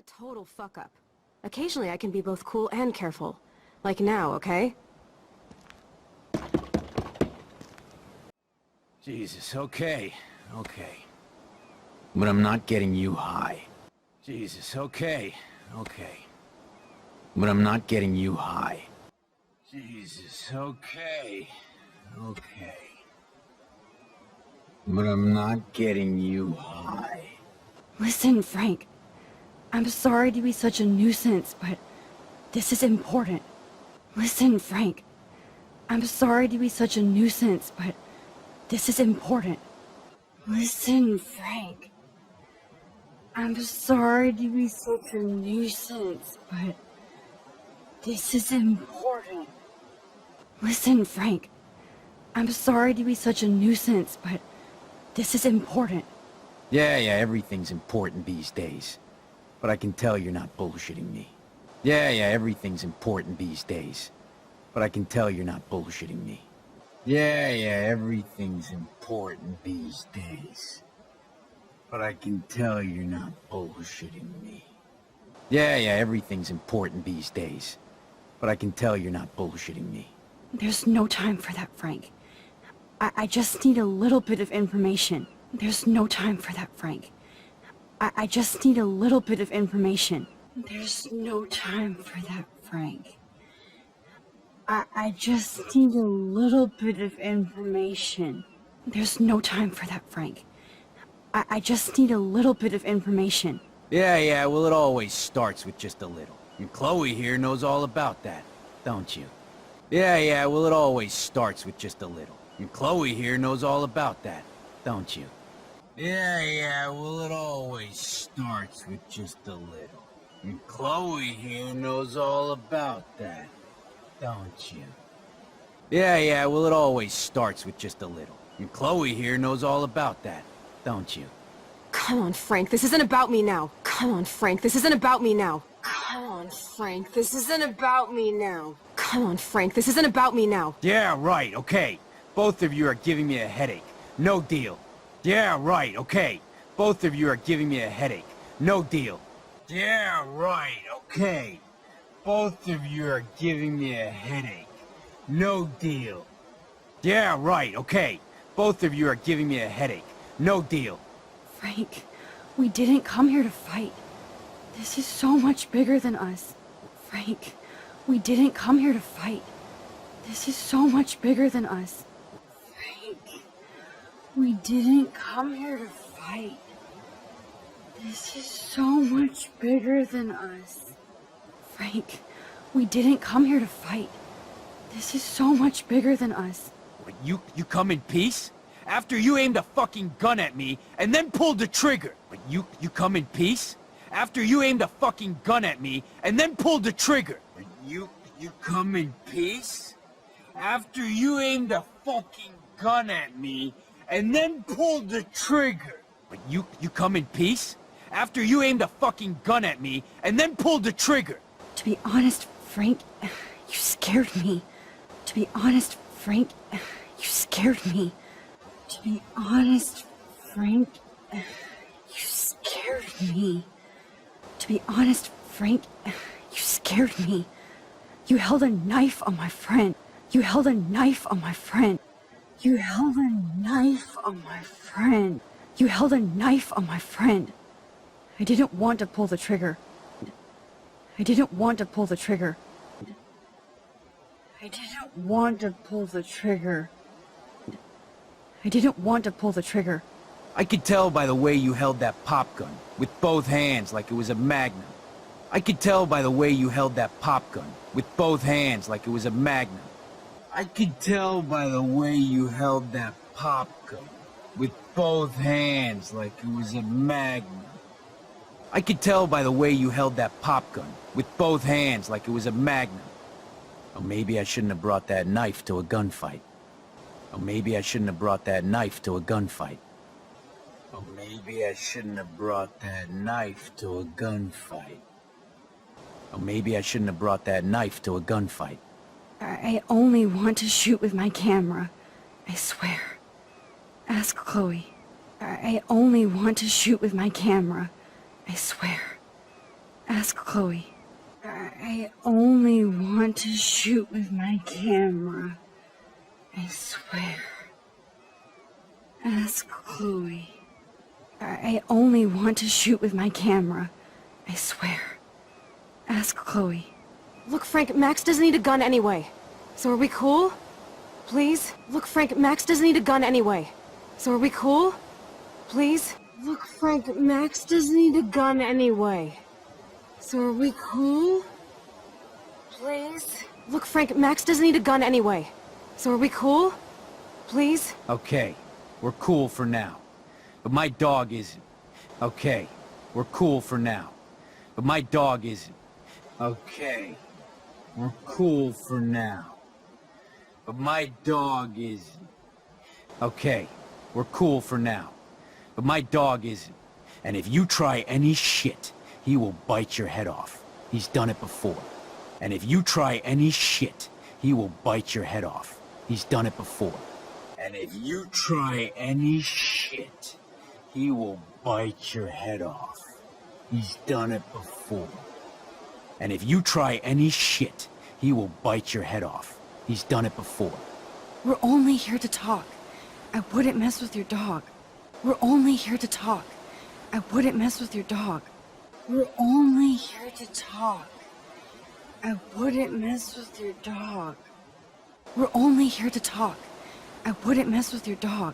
a total fuck-up. Occasionally I can be both cool and careful. Like now, okay? Jesus, okay. But I'm not getting you high. Jesus, okay. But I'm not getting you high. Jesus, okay. But I'm not getting you high. Listen, Frank. I'm sorry to be such a nuisance, but this is important. Listen, Frank. I'm sorry to be such a nuisance, but this is important. Listen, Frank. I'm sorry to be such a nuisance, but this is important. Listen, Frank. I'm sorry to be such a nuisance, but this is important. Yeah, everything's important these days. But I can tell you're not bullshitting me. Yeah, everything's important these days. But I can tell you're not bullshitting me. Yeah, everything's important these days. But I can tell you're not bullshitting me. Yeah, everything's important these days. But I can tell you're not bullshitting me. There's no time for that, Frank. I just need a little bit of information. There's no time for that, Frank. I just need a little bit of information. There's no time for that, Frank. I just need a little bit of information. There's no time for that, Frank. I just need a little bit of information. Yeah, well, it always starts with just a little. And Chloe here knows all about that, don't you? Yeah, well, it always starts with just a little. And Chloe here knows all about that, don't you? Yeah, well, it always starts with just a little. And Chloe here knows all about that, don't you? Yeah, well, it always starts with just a little. And Chloe here knows all about that, don't you? Come on, Frank, this isn't about me now. Come on, Frank, this isn't about me now. Come on, Frank, this isn't about me now. Come on, Frank, this isn't about me now. Yeah, right, okay. Both of you are giving me a headache. No deal. Yeah, right, okay. Both of you are giving me a headache. No deal. Yeah, right, okay. Both of you are giving me a headache. No deal. Yeah, right, okay. Both of you are giving me a headache. No deal. Frank, we didn't come here to fight. This is so much bigger than us. Frank, we didn't come here to fight. This is so much bigger than us. Frank, we didn't come here to fight. This is so much bigger than us. Frank, we didn't come here to fight. This is so much bigger than us. What, you come in peace? After you aimed a fucking gun at me and then pulled the trigger. But you come in peace? After you aimed a fucking gun at me and then pulled the trigger. But you come in peace? After you aimed a fucking gun at me and then pulled the trigger. But you come in peace? After you aimed a fucking gun at me and then pulled the trigger. To be honest, Frank, you scared me. To be honest, Frank, you scared me. To be honest, Frank, you scared me. To be honest, Frank, you scared me. You held a knife on my friend. You held a knife on my friend. You held a knife on my friend. You held a knife on my friend. I didn't want to pull the trigger. I didn't want to pull the trigger. I didn't want to pull the trigger. I didn't want to pull the trigger. I could tell by the way you held that pop gun, with both hands like it was a magnum. I could tell by the way you held that pop gun, with both hands like it was a magnum. I could tell by the way you held that pop gun, with both hands like it was a magnum. I could tell by the way you held that pop gun, with both hands like it was a magnum. Or maybe I shouldn't have brought that knife to a gunfight. Or maybe I shouldn't have brought that knife to a gunfight. Or maybe I shouldn't have brought that knife to a gunfight. Or maybe I shouldn't have brought that knife to a gunfight. I only want to shoot with my camera. I swear. Ask Chloe. I only want to shoot with my camera. I swear. Ask Chloe. I only want to shoot with my camera. I swear. Ask Chloe. I only want to shoot with my camera. I swear. Ask Chloe. Look, Frank, Max doesn't need a gun anyway. So are we cool? Please? Look, Frank, Max doesn't need a gun anyway. So are we cool? Please? Look, Frank, Max doesn't need a gun anyway. So are we cool? Please? Look, Frank, Max doesn't need a gun anyway. So are we cool? Please? Okay, we're cool for now. But my dog isn't. Okay, we're cool for now. But my dog isn't. Okay, we're cool for now. But my dog isn't. Okay, we're cool for now. But my dog isn't. And if you try any shit, he will bite your head off. He's done it before. And if you try any shit, he will bite your head off. He's done it before. And if you try any shit, he will bite your head off. He's done it before. And if you try any shit, he will bite your head off. He's done it before. We're only here to talk. I wouldn't mess with your dog. We're only here to talk. I wouldn't mess with your dog. We're only here to talk. I wouldn't mess with your dog. We're only here to talk. I wouldn't mess with your dog.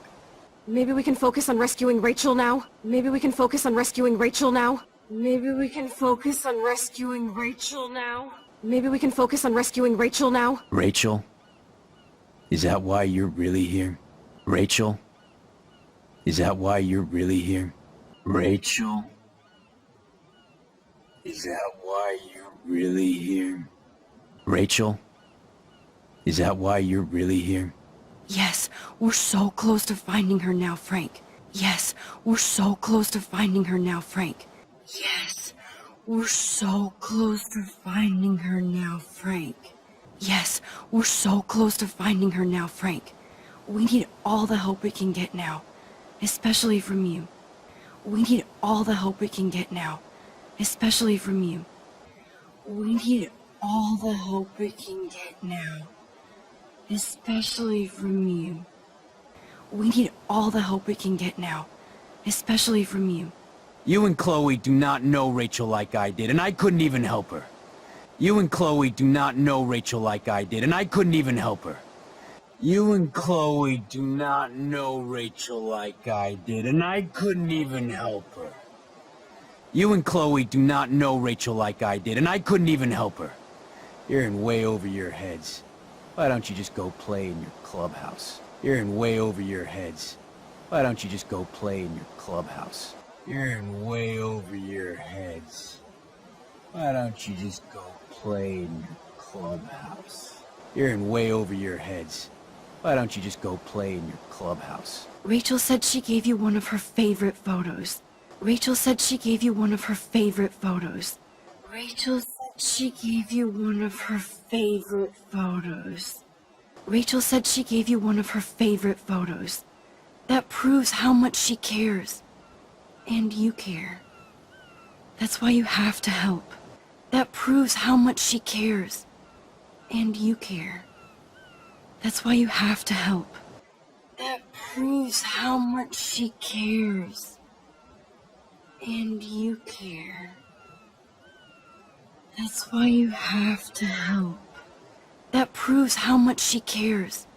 Maybe we can focus on rescuing Rachel now? Maybe we can focus on rescuing Rachel now? Maybe we can focus on rescuing Rachel now? Maybe we can focus on rescuing Rachel now? Rachel? Is that why you're really here? Rachel? Is that why you're really here? Rachel? Is that why you're really here? Rachel? Is that why you're really here? Yes, we're so close to finding her now, Frank. Yes, we're so close to finding her now, Frank. Yes, we're so close to finding her now, Frank. Yes, we're so close to finding her now, Frank. We need all the help we can get now, especially from you. We need all the help we can get now, especially from you. We need all the help we can get now, especially from you. We need all the help we can get now, especially from you. You and Chloe do not know Rachel like I did, and I couldn't even help her. You and Chloe do not know Rachel like I did, and I couldn't even help her. You and Chloe do not know Rachel like I did, and I couldn't even help her. You and Chloe do not know Rachel like I did, and I couldn't even help her. You're in way over your heads. Why don't you just go play in your clubhouse? You're in way over your heads. Why don't you just go play in your clubhouse? You're in way over your heads. Why don't you just go play in your clubhouse? You're in way over your heads. Why don't you just go play in your clubhouse? Rachel said she gave you one of her favorite photos. Rachel said she gave you one of her favorite photos. Rachel said she gave you one of her favorite photos. Rachel said she gave you one of her favorite photos. That proves how much she cares. And you care. That's why you have to help. That proves how much she cares. And you care. That's why you have to help. That proves how much she cares. And you care. That's why you have to help. That proves how much she cares.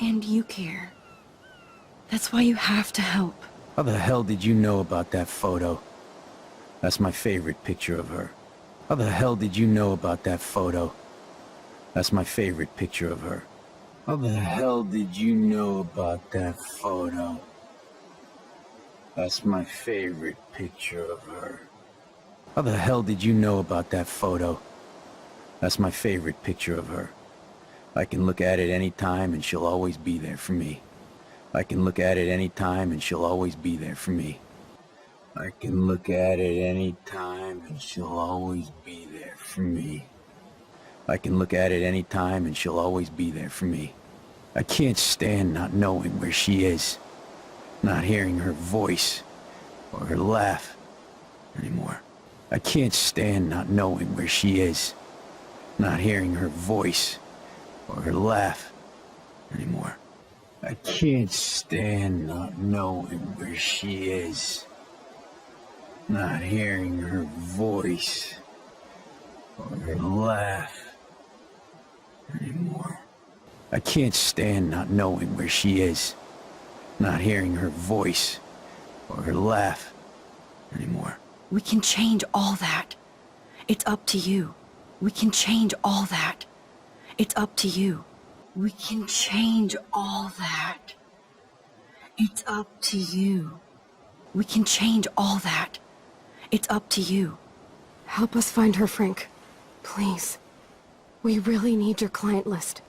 And you care. That's why you have to help. How the hell did you know about that photo? That's my favorite picture of her. How the hell did you know about that photo? That's my favorite picture of her. How the hell did you know about that photo? That's my favorite picture of her. How the hell did you know about that photo? That's my favorite picture of her. I can look at it any time and she'll always be there for me. I can look at it any time and she'll always be there for me. I can look at it any time and she'll always be there for me. I can look at it any time and she'll always be there for me. I can't stand not knowing where she is, not hearing her voice or her laugh anymore. I can't stand not knowing where she is, not hearing her voice or her laugh anymore. I can't stand not knowing where she is, not hearing her voice or her laugh anymore. I can't stand not knowing where she is, not hearing her voice or her laugh anymore. We can change all that. It's up to you. We can change all that. It's up to you. We can change all that. It's up to you. We can change all that. It's up to you. Help us find her, Frank. Please. We really need your client list.